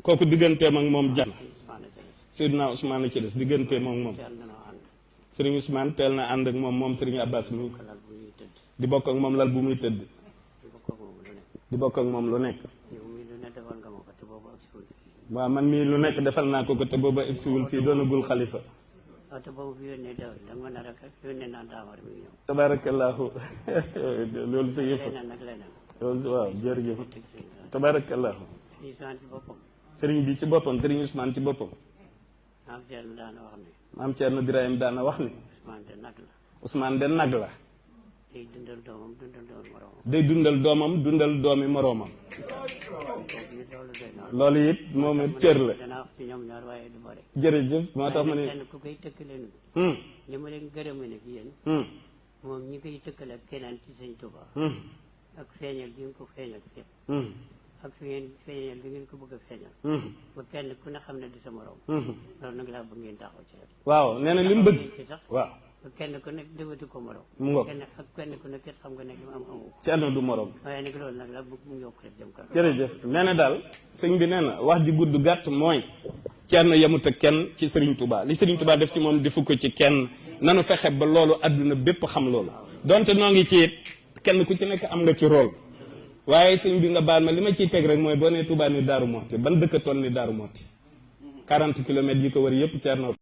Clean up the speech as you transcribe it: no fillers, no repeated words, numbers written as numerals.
kooku digganteem ak moom jàmm Seydina Ousmane ci des digganteem ak moom Serigne Ousmane teel na ànd ak moom Serigne Abbas mi di bokk ak moom lal bu muy tëdd di bokk ak moom lu nekk waaw man mii lu nekk defal naa ko te booba egsiwul fii doonagul xalifa tabarakallahu loolu sa yëfa loolu waaw jërëjëf tabarakallahu sëriñ bi ci boppam sëriñ Ousmane ci boppam maam Thierno Birahim daana wax ni Ousmane de nag la day dundal doomam dundal doomi moroomam loolu it moom it cër la jërëjëf moo tax ma ne li ma leen gërëme nag yéen moom ñi koy tëkkale ak keneen ci sëñ Touba ak feeñal bi ngeen ko feeñal fépp ak fi ngeen feeñal bi ngeen ko bëgg a feeñal ba kenn ku ne xam ne di sa morom loolu nag laa bëgg ngeen taxaw ci rek waaw nee na li mu bëgg waaw ba kenn ku nekk defati ko morom mu ngoog kenn ku nekk xam nga ne li mu am amu ko Thierno du morom waaye nag loolu nag la bëgg mu yokk rek jëm kanam jërëjëf nee na daal sëñ bi nee na wax ji gudd gàtt mooy Thierno yemut ak kenn ci Serigne Touba li Serigne Touba def ci moom defu ko ci kenn nanu fexe ba loolu àdduna bépp xam loolu donte noo ngi ci kenn ku ci nekk am nga ci rôle waaye sëñ bi nga baal ma li ma ciy teg rek mooy boo nee Touba ni Daaru Moxti ban dëkk toll ni Daaru Moxti 40 kilomètres yi ko wër yëpp Thierno